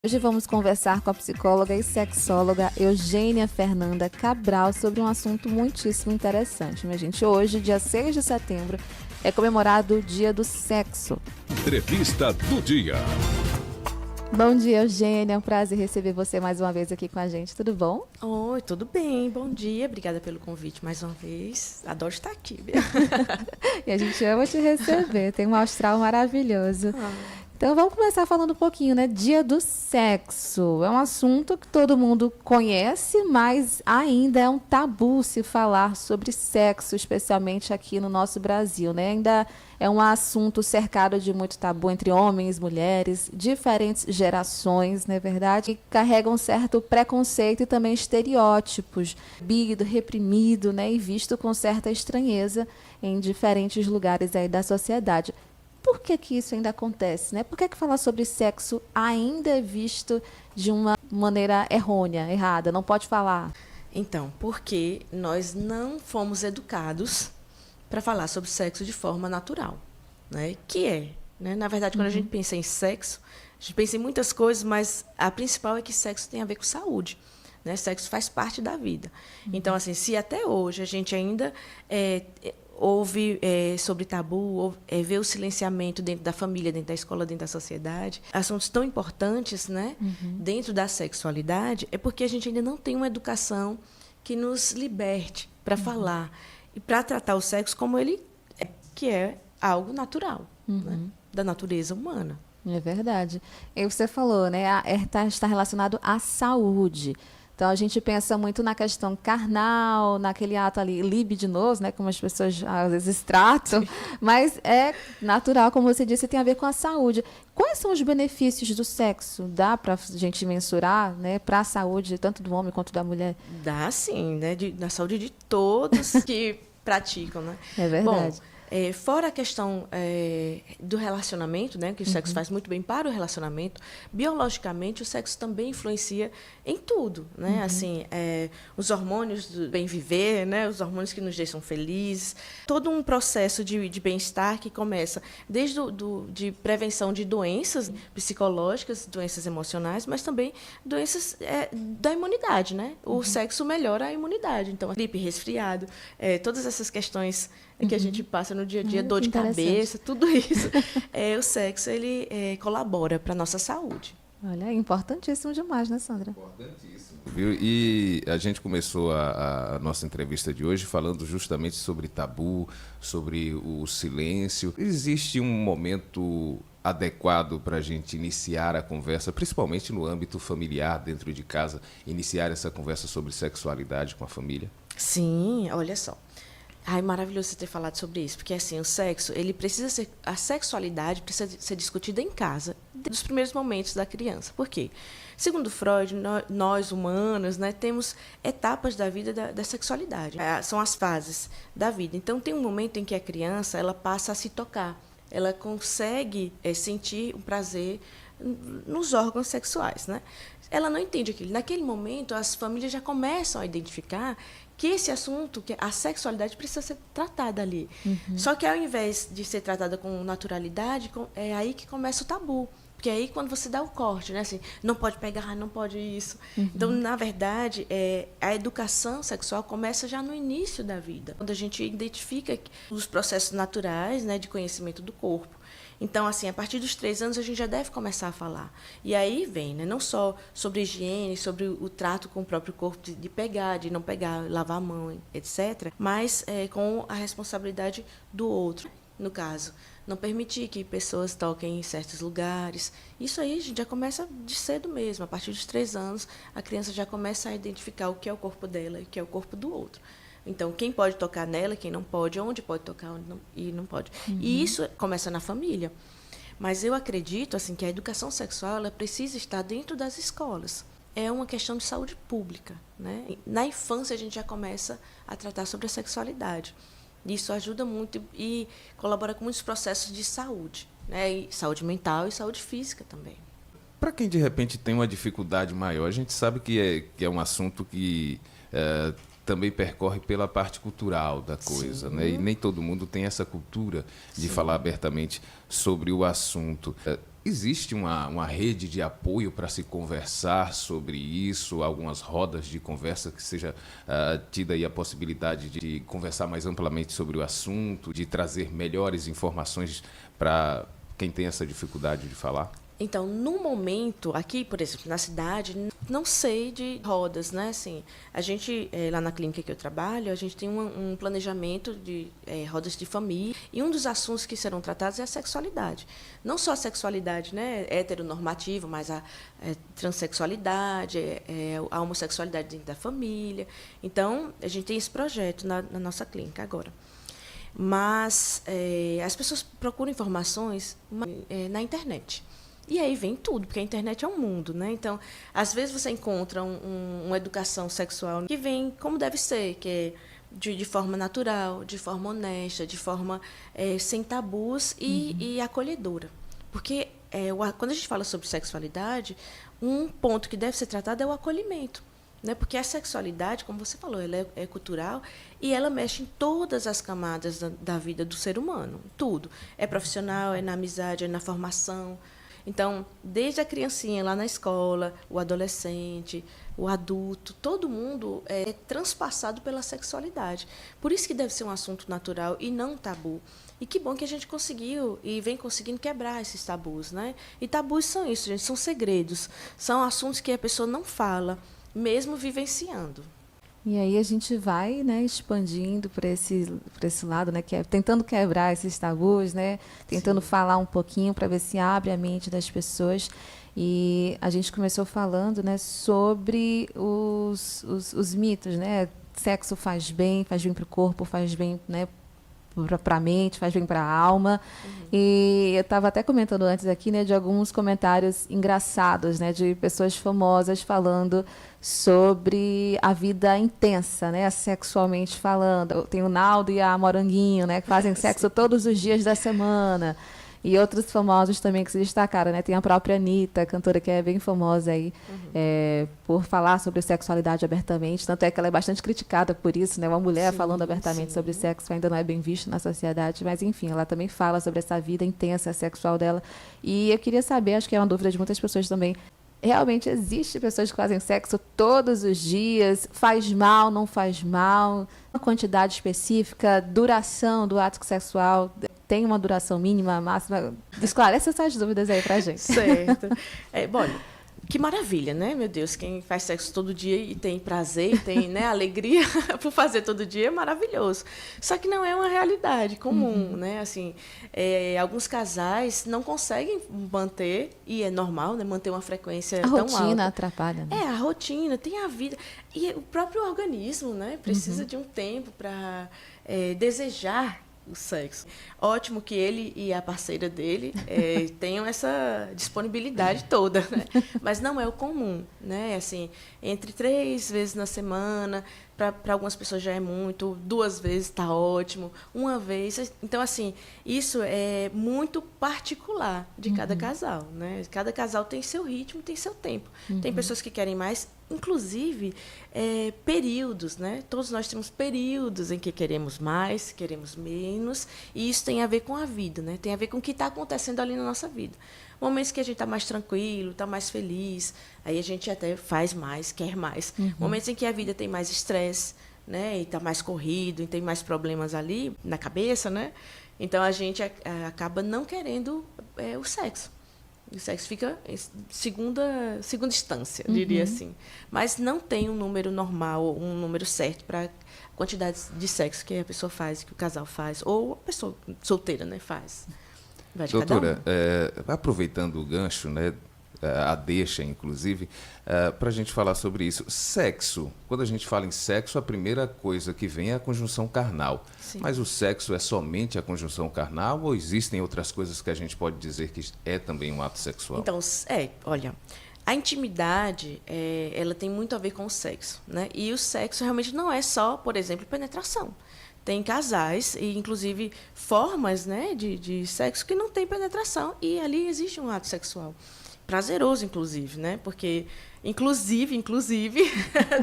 Hoje vamos conversar com a psicóloga e sexóloga Eugênia Fernanda Cabral sobre um assunto muitíssimo interessante, minha gente. Hoje, dia 6 de setembro, é comemorado o Dia do Sexo. Entrevista do dia. Bom dia, Eugênia. É um prazer receber você mais uma vez aqui com a gente. Tudo bom? Oi, tudo bem? Bom dia. Obrigada pelo convite mais uma vez. Adoro estar aqui. E a gente ama te receber. Tem um astral maravilhoso. Então vamos começar falando um pouquinho, né? Dia do Sexo. É um assunto que todo mundo conhece, mas ainda é um tabu se falar sobre sexo, especialmente aqui no nosso Brasil, né? Ainda é um assunto cercado de muito tabu entre homens, mulheres, diferentes gerações, não é verdade? Que carregam um certo preconceito e também estereótipos, bido, reprimido, né? E visto com certa estranheza em diferentes lugares aí da sociedade. Por que que isso ainda acontece, né? Por que que falar sobre sexo ainda é visto de uma maneira errônea, errada? Não pode falar. Então, porque nós não fomos educados para falar sobre sexo de forma natural, né? Que é, né? Na verdade, quando a gente pensa em sexo, a gente pensa em muitas coisas, mas a principal é que sexo tem a ver com saúde, né? Sexo faz parte da vida. Então, assim, se até hoje a gente ainda ouve sobre tabu, vê o silenciamento dentro da família, dentro da escola, dentro da sociedade, assuntos tão importantes, né, dentro da sexualidade, é porque a gente ainda não tem uma educação que nos liberte para falar e para tratar o sexo como ele é, que é algo natural, né, da natureza humana. É verdade. E você falou, né? Está relacionado à saúde. Então, a gente pensa muito na questão carnal, naquele ato ali libidinoso, né, como as pessoas às vezes tratam, mas é natural, como você disse, tem a ver com a saúde. Quais são os benefícios do sexo? Dá para a gente mensurar, né, para a saúde, tanto do homem quanto da mulher? Dá sim, né, da saúde de todos que praticam, né? É verdade. Bom, fora a questão do relacionamento, né, que o sexo faz muito bem para o relacionamento, biologicamente o sexo também influencia em tudo, né? Assim, os hormônios do bem viver, né, os hormônios que nos deixam felizes, todo um processo de bem-estar que começa desde de prevenção de doenças psicológicas, doenças emocionais, mas também doenças da imunidade, né? O sexo melhora a imunidade, então gripe, resfriado, todas essas questões que a gente passa no dia a dia, dor de cabeça, tudo isso. O sexo, ele colabora para a nossa saúde. Olha, é importantíssimo demais, né, Sandra? Importantíssimo. Viu? E a gente começou a nossa entrevista de hoje falando justamente sobre tabu, sobre o silêncio. Existe um momento adequado para a gente iniciar a conversa, principalmente no âmbito familiar, dentro de casa, iniciar essa conversa sobre sexualidade com a família? Sim, olha só. Ai, maravilhoso você ter falado sobre isso, porque assim, o sexo, a sexualidade precisa ser discutida em casa, dos primeiros momentos da criança. Por quê? Segundo Freud, nós humanos, né, temos etapas da vida da sexualidade. São as fases da vida. Então, tem um momento em que a criança ela passa a se tocar, ela consegue sentir um prazer nos órgãos sexuais, né? Ela não entende aquilo. Naquele momento, as famílias já começam a identificar que esse assunto, que a sexualidade precisa ser tratada ali. Só que ao invés de ser tratada com naturalidade, é aí que começa o tabu. Porque é aí quando você dá o corte, né? Assim, não pode pegar, não pode isso. Então, na verdade, a educação sexual começa já no início da vida, quando a gente identifica os processos naturais, né, de conhecimento do corpo. Então, assim, a partir dos 3 anos, a gente já deve começar a falar. E aí vem, né, não só sobre higiene, sobre o trato com o próprio corpo, de pegar, de não pegar, lavar a mão, etc., mas com a responsabilidade do outro, no caso. Não permitir que pessoas toquem em certos lugares. Isso aí a gente já começa de cedo mesmo. A partir dos 3 anos, a criança já começa a identificar o que é o corpo dela e o que é o corpo do outro. Então, quem pode tocar nela, quem não pode, onde pode tocar e não pode. E isso começa na família. Mas eu acredito assim, que a educação sexual ela precisa estar dentro das escolas. É uma questão de saúde pública, né? Na infância, a gente já começa a tratar sobre a sexualidade. Isso ajuda muito e colabora com muitos processos de saúde, né? E saúde mental e saúde física também. Para quem de repente tem uma dificuldade maior, a gente sabe que é um assunto que também percorre pela parte cultural da coisa, né? E nem todo mundo tem essa cultura de falar abertamente sobre o assunto. Existe uma rede de apoio para se conversar sobre isso, algumas rodas de conversa que seja tida aí a possibilidade de conversar mais amplamente sobre o assunto, de trazer melhores informações para quem tem essa dificuldade de falar? Então, no momento, aqui, por exemplo, na cidade, não sei de rodas, né? Assim, a gente, lá na clínica que eu trabalho, a gente tem um planejamento de rodas de família, e um dos assuntos que serão tratados é a sexualidade. Não só a sexualidade, né, heteronormativa, mas a transexualidade, a homossexualidade dentro da família. Então, a gente tem esse projeto na nossa clínica agora. Mas as pessoas procuram informações na internet. E aí vem tudo, porque a internet é um mundo, né? Então, às vezes você encontra uma educação sexual que vem como deve ser, que é de forma natural, de forma honesta, de forma sem tabus e acolhedora. Porque quando a gente fala sobre sexualidade, um ponto que deve ser tratado é o acolhimento. Né? Porque a sexualidade, como você falou, ela é cultural e ela mexe em todas as camadas da vida do ser humano. Tudo. É profissional, é na amizade, é na formação. Então, desde a criancinha lá na escola, o adolescente, o adulto, todo mundo é transpassado pela sexualidade. Por isso que deve ser um assunto natural e não tabu. E que bom que a gente conseguiu e vem conseguindo quebrar esses tabus, né? E tabus são isso, gente, são segredos, são assuntos que a pessoa não fala, mesmo vivenciando. E aí a gente vai, né, expandindo por esse lado, né, tentando quebrar esses tabus, né, tentando falar um pouquinho para ver se abre a mente das pessoas. E a gente começou falando, né, sobre os mitos, né, sexo faz bem para o corpo, faz bem, né, para a mente, faz bem para a alma. E eu estava até comentando antes aqui, né, de alguns comentários engraçados, né, de pessoas famosas falando sobre a vida intensa, né, sexualmente falando. Tem o Naldo e a Moranguinho, né, que fazem sexo todos os dias da semana. E outros famosos também que se destacaram, né? Tem a própria Anitta, cantora que é bem famosa aí, por falar sobre sexualidade abertamente. Tanto é que ela é bastante criticada por isso, né? Uma mulher falando abertamente sobre sexo ainda não é bem visto na sociedade. Mas, enfim, ela também fala sobre essa vida intensa sexual dela. E eu queria saber, acho que é uma dúvida de muitas pessoas também, realmente existe pessoas que fazem sexo todos os dias? Faz mal, não faz mal? Uma quantidade específica, duração do ato sexual? Tem uma duração mínima, máxima? Esclarece essas dúvidas aí pra gente. Certo. Bom, que maravilha, né? Meu Deus, quem faz sexo todo dia e tem prazer, e tem, né, alegria por fazer todo dia é maravilhoso. Só que não é uma realidade comum, né? Assim, alguns casais não conseguem manter, e é normal, né, manter uma frequência tão alta. A rotina atrapalha, né? A rotina, tem a vida. E o próprio organismo, né, precisa de um tempo para desejar o sexo. Ótimo que ele e a parceira dele tenham essa disponibilidade toda, né? Mas não é o comum, né? Assim, entre 3 vezes na semana, para algumas pessoas já é muito, 2 vezes está ótimo, 1 vez. Então, assim, isso é muito particular de cada casal, né? Cada casal tem seu ritmo, tem seu tempo. Tem pessoas que querem mais, inclusive períodos, né? Todos nós temos períodos em que queremos mais, queremos menos, e isso tem a ver com a vida, né? Tem a ver com o que está acontecendo ali na nossa vida. Momentos que a gente está mais tranquilo, está mais feliz, aí a gente até faz mais, quer mais. Momentos em que a vida tem mais estresse, né? E está mais corrido, e tem mais problemas ali na cabeça, né? Então a gente acaba não querendo o sexo. O sexo fica em segunda instância, diria assim. Mas não tem um número normal, um número certo para a quantidade de sexo que a pessoa faz, que o casal faz, ou a pessoa solteira, né, faz. Vai de Doutora, cada um. aproveitando o gancho, né, a deixa, inclusive, para a gente falar sobre isso. Sexo, quando a gente fala em sexo, a primeira coisa que vem é a conjunção carnal. Sim. Mas o sexo é somente a conjunção carnal ou existem outras coisas que a gente pode dizer que é também um ato sexual? Então, olha, a intimidade, ela tem muito a ver com o sexo, né? E o sexo realmente não é só, por exemplo, penetração. Tem casais e, inclusive, formas, né, de sexo que não tem penetração e ali existe um ato sexual. prazeroso, inclusive, né? Porque, inclusive,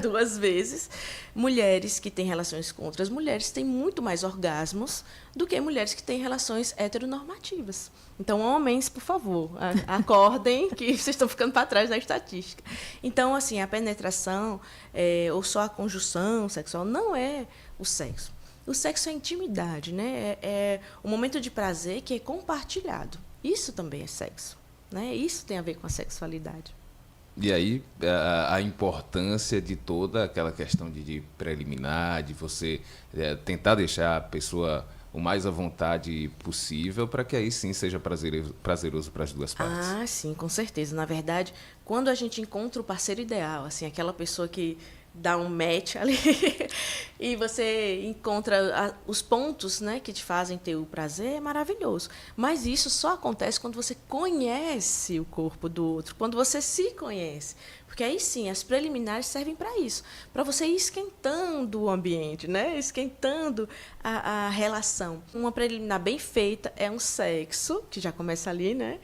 2 vezes, mulheres que têm relações com outras mulheres têm muito mais orgasmos do que mulheres que têm relações heteronormativas. Então, homens, por favor, acordem que vocês estão ficando para trás na estatística. Então, assim, a penetração ou só a conjunção sexual não é o sexo. O sexo é intimidade, né? É um momento de prazer que é compartilhado. Isso também é sexo, né? Isso tem a ver com a sexualidade. E aí, a importância de toda aquela questão de preliminar, de você tentar deixar a pessoa o mais à vontade possível, para que aí sim seja prazeroso para as duas partes. Ah, sim, com certeza. Na verdade, quando a gente encontra o parceiro ideal, assim, aquela pessoa que dá um match ali e você encontra os pontos, né, que te fazem ter o prazer, é maravilhoso. Mas isso só acontece quando você conhece o corpo do outro, quando você se conhece. Porque aí sim, as preliminares servem para isso, para você ir esquentando o ambiente, né? Esquentando a relação. Uma preliminar bem feita é um sexo, que já começa ali, né?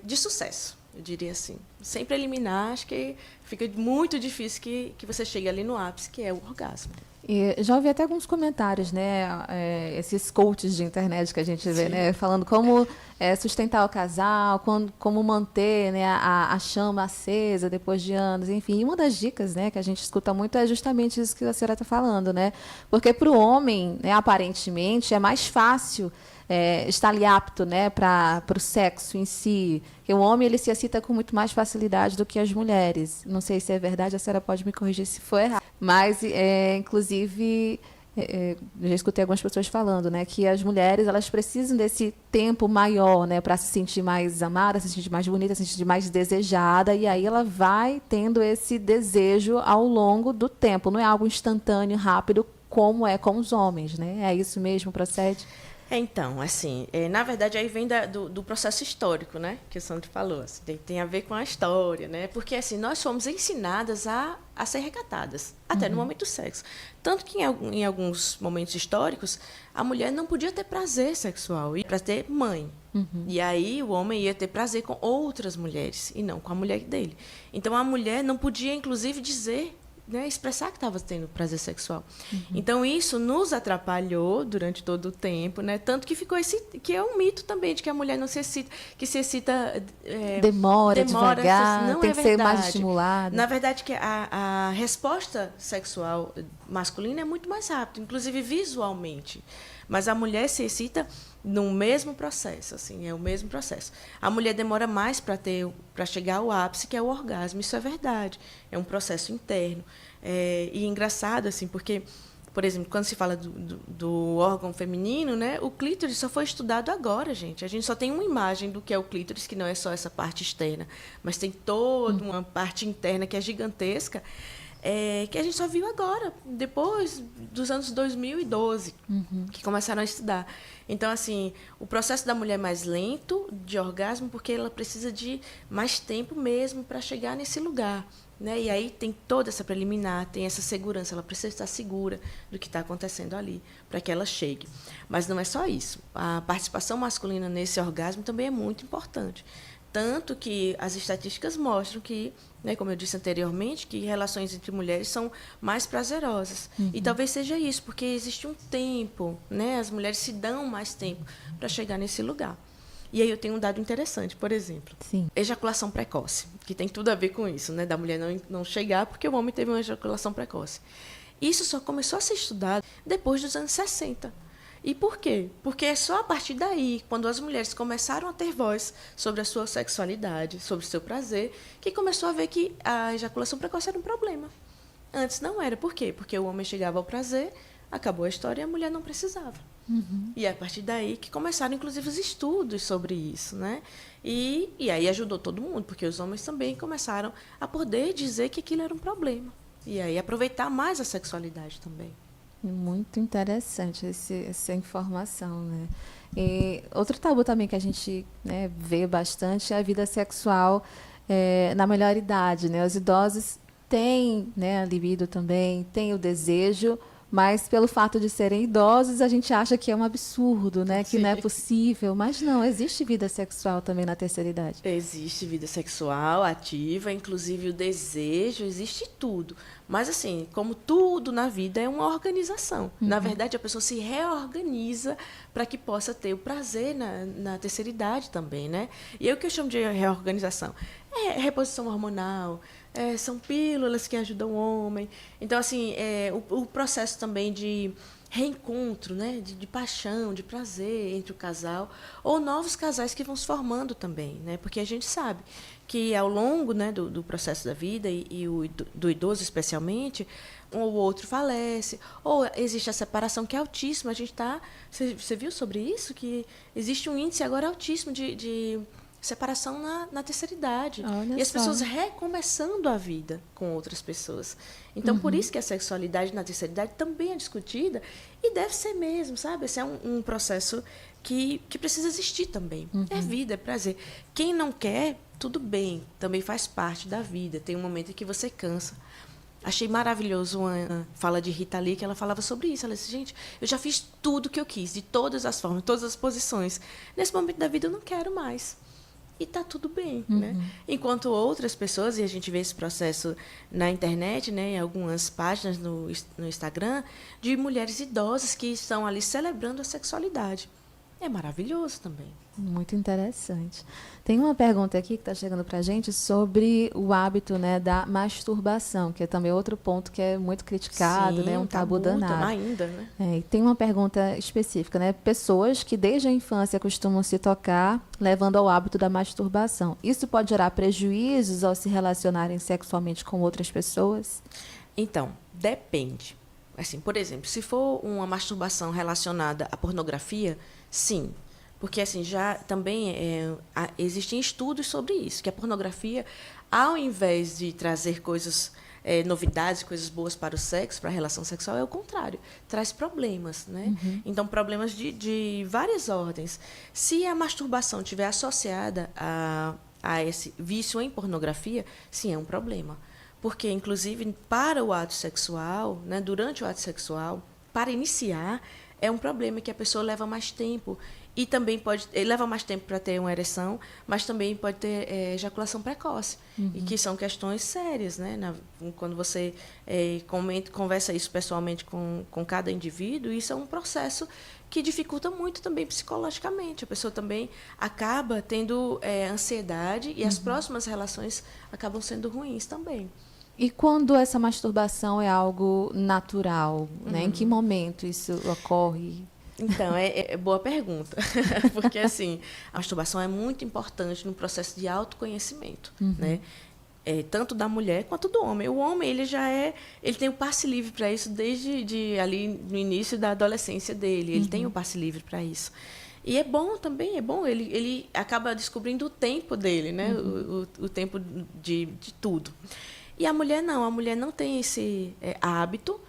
De sucesso, eu diria assim. Sem preliminar, acho que fica muito difícil que você chegue ali no ápice, que é o orgasmo. E já ouvi até alguns comentários, né? Esses coaches de internet que a gente vê, né? Falando como sustentar o casal, como manter, né, a chama acesa depois de anos, enfim. E uma das dicas, né, que a gente escuta muito é justamente isso que a senhora está falando, né? Porque para o homem, né, aparentemente, é mais fácil estar ali apto, né, para o sexo em si. Porque o homem ele se excita com muito mais facilidade do que as mulheres. Não sei se é verdade, a senhora pode me corrigir se for errado. Mas, inclusive, já escutei algumas pessoas falando, né, que as mulheres elas precisam desse tempo maior, né, para se sentir mais amada, se sentir mais bonita, se sentir mais desejada, e aí ela vai tendo esse desejo ao longo do tempo. Não é algo instantâneo, rápido, como é com os homens, né? É isso mesmo, procede? Então, assim, na verdade, aí vem do processo histórico, né, que o Sandro falou. Assim, tem a ver com a história, né? Porque, assim, nós fomos ensinadas a ser recatadas, até no momento do sexo. Tanto que, em alguns momentos históricos, a mulher não podia ter prazer sexual, para ter mãe. E aí, o homem ia ter prazer com outras mulheres, e não com a mulher dele. Então, a mulher não podia, inclusive, dizer, né, expressar que estava tendo prazer sexual. Então, isso nos atrapalhou durante todo o tempo, né? Tanto que ficou que é um mito também, de que a mulher não se excita, que se excita... Demora devagar, não tem é que ser mais verdade. estimulada. Na verdade, que a resposta sexual masculina é muito mais rápida, inclusive visualmente. Mas a mulher se excita no mesmo processo, assim, é o mesmo processo. A mulher demora mais para chegar ao ápice, que é o orgasmo. Isso é verdade. É um processo interno. E engraçado, assim, porque, por exemplo, quando se fala do órgão feminino, né, o clítoris só foi estudado agora, gente. A gente só tem uma imagem do que é o clítoris, que não é só essa parte externa, mas tem toda uma parte interna que é gigantesca, que a gente só viu agora, depois dos anos 2012, que começaram a estudar. Então, assim, o processo da mulher é mais lento de orgasmo, porque ela precisa de mais tempo mesmo para chegar nesse lugar, né? E aí tem toda essa preliminar, tem essa segurança, ela precisa estar segura do que está acontecendo ali, para que ela chegue. Mas não é só isso. A participação masculina nesse orgasmo também é muito importante. Tanto que as estatísticas mostram que, né, como eu disse anteriormente, que relações entre mulheres são mais prazerosas. E talvez seja isso, porque existe um tempo, né, as mulheres se dão mais tempo para chegar nesse lugar. E aí eu tenho um dado interessante, por exemplo. Sim. Ejaculação precoce, que tem tudo a ver com isso, né, da mulher não chegar porque o homem teve uma ejaculação precoce. Isso só começou a ser estudado depois dos anos 60. E por quê? Porque é só a partir daí, quando as mulheres começaram a ter voz sobre a sua sexualidade, sobre o seu prazer, que começou a ver que a ejaculação precoce era um problema. Antes não era. Por quê? Porque o homem chegava ao prazer, acabou a história e a mulher não precisava. E é a partir daí que começaram, inclusive, os estudos sobre isso, né? E aí ajudou todo mundo, porque os homens também começaram a poder dizer que aquilo era um problema. E aí aproveitar mais a sexualidade também. Muito interessante essa informação, né? E outro tabu também que a gente, né, vê bastante é a vida sexual na melhor idade, né? Os idosos têm, né, a libido também, têm o desejo, mas pelo fato de serem idosos, a gente acha que é um absurdo, né? Que não é possível. Mas não, existe vida sexual também na terceira idade. Existe vida sexual ativa, inclusive o desejo, existe tudo. Mas, assim, como tudo na vida, é uma organização. Na verdade, a pessoa se reorganiza para que possa ter o prazer na terceira idade também, né? E é o que eu chamo de reorganização. É reposição hormonal, são pílulas que ajudam o homem. Então, assim, o processo também de reencontro, né? De paixão, de prazer entre o casal, ou novos casais que vão se formando também, né? Porque a gente sabe que ao longo, né, do processo da vida, e do idoso especialmente, um ou outro falece, ou existe a separação que é altíssima. A gente está... Você viu sobre isso? Que existe um índice agora altíssimo de separação na terceira idade. Olha e as só. pessoas recomeçando a vida com outras pessoas. Então, por isso que a sexualidade na terceira idade também é discutida, e deve ser mesmo, sabe? Esse é um processo que precisa existir também. É vida, é prazer. Quem não quer, tudo bem, também faz parte da vida. Tem um momento em que você cansa. Achei maravilhoso uma fala de Rita Lee, que ela falava sobre isso. Ela disse, gente, eu já fiz tudo que eu quis, de todas as formas, todas as posições. Nesse momento da vida eu não quero mais. E está tudo bem, né? Enquanto outras pessoas, e a gente vê esse processo na internet, né, em algumas páginas no Instagram, de mulheres idosas que estão ali celebrando a sexualidade. É maravilhoso também. Muito interessante. Tem uma pergunta aqui que está chegando para a gente sobre o hábito, né, da masturbação, que é também outro ponto que é muito criticado, Sim, né, um tabu danado. ainda, né? E tem uma pergunta específica, né? Pessoas que desde a infância costumam se tocar, levando ao hábito da masturbação. Isso pode gerar prejuízos ao se relacionarem sexualmente com outras pessoas? Então, depende. Assim, por exemplo, se for uma masturbação relacionada à pornografia, sim. Porque assim, já também existem estudos sobre isso, que a pornografia, ao invés de trazer coisas, novidades, coisas boas para o sexo, para a relação sexual, é o contrário, traz problemas, né? Então, problemas de várias ordens. Se a masturbação estiver associada a esse vício em pornografia, sim, é um problema. Porque, inclusive, para o ato sexual, né, durante o ato sexual, para iniciar, é um problema que a pessoa leva mais tempo. E também leva mais tempo para ter uma ereção, mas também pode ter ejaculação precoce. E que são questões sérias, né? Quando você conversa isso pessoalmente com cada indivíduo, isso é um processo que dificulta muito também psicologicamente. A pessoa também acaba tendo ansiedade e as próximas relações acabam sendo ruins também. E quando essa masturbação é algo natural, né? Em que momento isso ocorre? Então, é boa pergunta. Porque, assim, a masturbação é muito importante no processo de autoconhecimento, né? Tanto da mulher quanto do homem. O homem, ele tem o passe livre para isso desde ali no início da adolescência dele. Ele tem o passe livre para isso. E é bom também, ele acaba descobrindo o tempo dele, né? O tempo de tudo. E a mulher não tem esse hábito.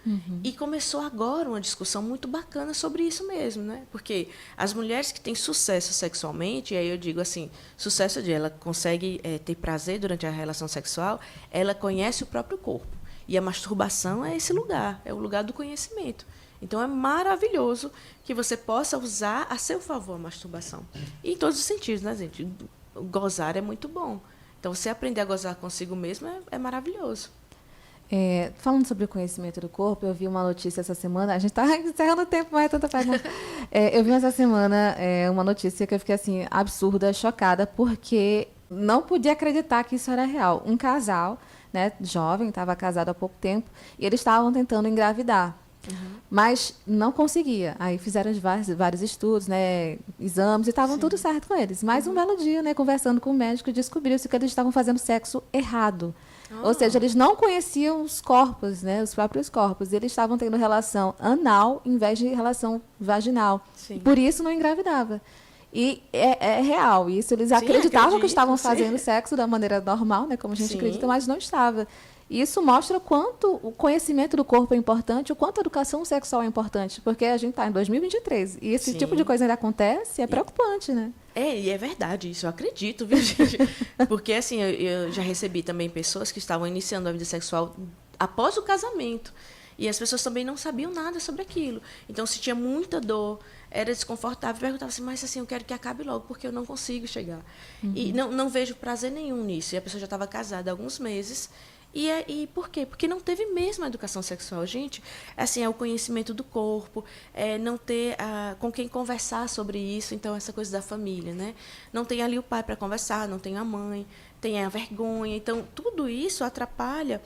E começou agora uma discussão muito bacana sobre isso mesmo, né? Porque as mulheres que têm sucesso sexualmente, e aí eu digo assim, sucesso de ela consegue ter prazer durante a relação sexual, ela conhece o próprio corpo. E a masturbação é esse lugar, é o lugar do conhecimento. Então, é maravilhoso que você possa usar a seu favor a masturbação. E em todos os sentidos, né, gente? Gozar é muito bom. Então, você aprender a gozar consigo mesmo é maravilhoso. Falando sobre o conhecimento do corpo, eu vi uma notícia essa semana. A gente está encerrando o tempo, mas é tanta pergunta. Eu vi essa semana uma notícia que eu fiquei assim, absurda, chocada, porque não podia acreditar que isso era real. Um casal, né, jovem, estava casado há pouco tempo, e eles estavam tentando engravidar. Mas não conseguia. Aí fizeram vários estudos, né, exames, e estavam tudo certo com eles. Mas um belo dia, né, conversando com o médico, descobriu-se que eles estavam fazendo sexo errado. Ou seja, eles não conheciam os corpos, né, os próprios corpos. Eles estavam tendo relação anal em vez de relação vaginal. Sim. Por isso não engravidava. E é real isso. Eles acreditavam que estavam fazendo sexo da maneira normal, né, como a gente acredita, mas não estava. E isso mostra o quanto o conhecimento do corpo é importante, o quanto a educação sexual é importante, porque a gente está em 2023 e esse tipo de coisa ainda acontece, é preocupante, né? E é verdade, isso eu acredito, viu, gente? Porque, assim, eu já recebi também pessoas que estavam iniciando a vida sexual após o casamento. E as pessoas também não sabiam nada sobre aquilo. Então, se tinha muita dor, era desconfortável, perguntava assim, mas assim, eu quero que acabe logo, porque eu não consigo chegar. E não vejo prazer nenhum nisso. E a pessoa já estava casada há alguns meses. E por quê? Porque não teve mesmo a educação sexual. Gente, assim, é o conhecimento do corpo, é não ter com quem conversar sobre isso. Então, essa coisa da família, né? Não tem ali o pai para conversar, não tem a mãe, tem a vergonha. Então, tudo isso atrapalha.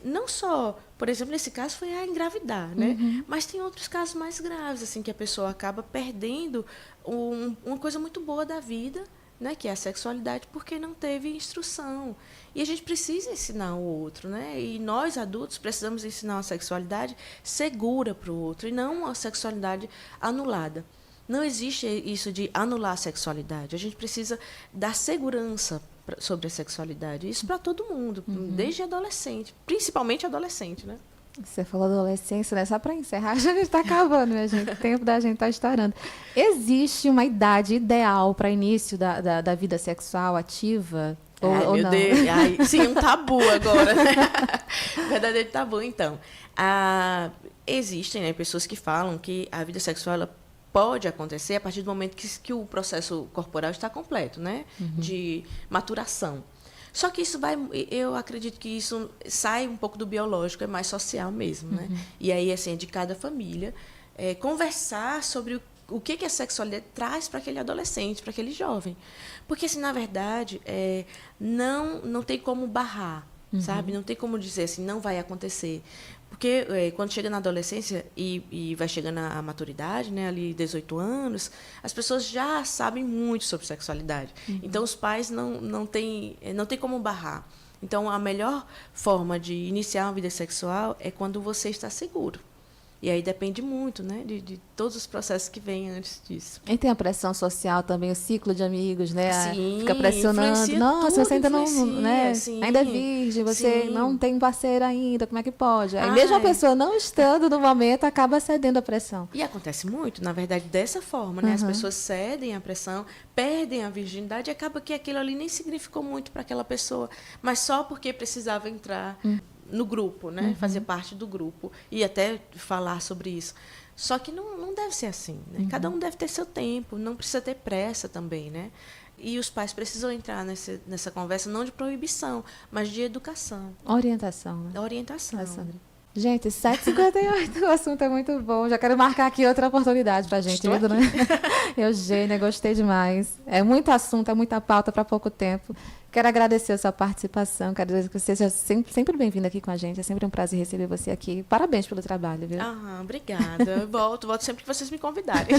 Não só, por exemplo, nesse caso foi a engravidar, né? Mas tem outros casos mais graves, assim, que a pessoa acaba perdendo uma coisa muito boa da vida, né? Que é a sexualidade, porque não teve instrução. E a gente precisa ensinar o outro, né? E nós, adultos, precisamos ensinar uma sexualidade segura para o outro, e não uma sexualidade anulada. Não existe isso de anular a sexualidade. A gente precisa dar segurança sobre a sexualidade. Isso para todo mundo, desde adolescente, principalmente adolescente, né? Você falou adolescência, né? Só para encerrar, já está acabando, minha gente. O tempo da gente está estourando. Existe uma idade ideal para início da vida sexual ativa? Ou Meu não? Deus. Ai, sim, um tabu agora, né? Verdadeiro tabu, então. Existem, né, pessoas que falam que a vida sexual ela pode acontecer a partir do momento que o processo corporal está completo, né? De maturação. Só que eu acredito que isso sai um pouco do biológico, é mais social mesmo, né? E aí, assim, é de cada família conversar sobre o que a sexualidade traz para aquele adolescente, para aquele jovem. Porque, assim, na verdade, não tem como barrar, sabe? Não tem como dizer assim, não vai acontecer. Porque quando chega na adolescência e vai chegando à maturidade, né, ali 18 anos, as pessoas já sabem muito sobre sexualidade. Então, os pais não têm como barrar. Então, a melhor forma de iniciar uma vida sexual é quando você está seguro. E aí depende muito, né, de todos os processos que vêm antes disso. E tem a pressão social também, o ciclo de amigos, né? Sim, fica pressionando. influencia Nossa, tudo, você ainda não, influencia, né? sim. Ainda é virgem, você Sim. não tem parceiro ainda, como é que pode? Aí mesmo a pessoa não estando no momento, acaba cedendo à pressão. E acontece muito, na verdade, dessa forma, né? As pessoas cedem à pressão, perdem a virgindade e acaba que aquilo ali nem significou muito para aquela pessoa, mas só porque precisava entrar no grupo, né? Fazer parte do grupo e até falar sobre isso. Só que não deve ser assim, né? Cada um deve ter seu tempo, não precisa ter pressa também, né? E os pais precisam entrar nessa conversa, não de proibição, mas de educação. Orientação, né? Da orientação. Gente, 7h58, o assunto é muito bom. Já quero marcar aqui outra oportunidade pra gente. Estou Viu, né? Eugênia, gostei demais. É muito assunto, é muita pauta para pouco tempo. Quero agradecer a sua participação. Quero dizer que você seja sempre bem-vinda aqui com a gente. É sempre um prazer receber você aqui. Parabéns pelo trabalho, viu? Obrigada. Eu volto sempre que vocês me convidarem.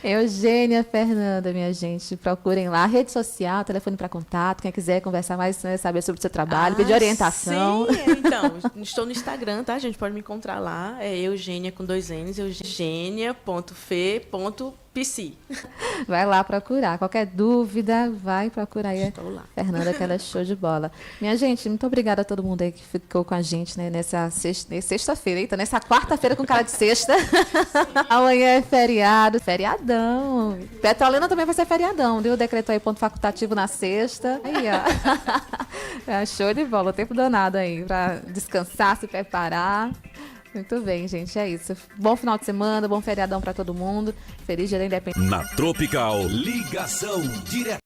Eugênia Fernanda, minha gente. Procurem lá, rede social, telefone para contato. Quem quiser conversar mais, né, saber sobre o seu trabalho, pedir orientação. Sim, então, estou no Instagram, tá? A gente pode me encontrar lá. É Eugênia com 2 N's, eugenia.fe.pc. Vai lá procurar. Qualquer dúvida, vai procurar aí. Estou lá. Fernanda, que ela é show de bola. Minha gente, muito obrigada a todo mundo aí que ficou com a gente, né, nessa sexta-feira. Eita, nessa quarta-feira com cara de sexta. Amanhã é feriado. Feriadão. Petrolina também vai ser feriadão, viu? Decretou aí ponto facultativo na sexta. Aí, ó. É, show de bola. O tempo danado aí pra descansar, se preparar. Muito bem, gente, é isso. Bom final de semana, bom feriadão para todo mundo. Feliz Dia da Independência. Na Tropical, ligação direta.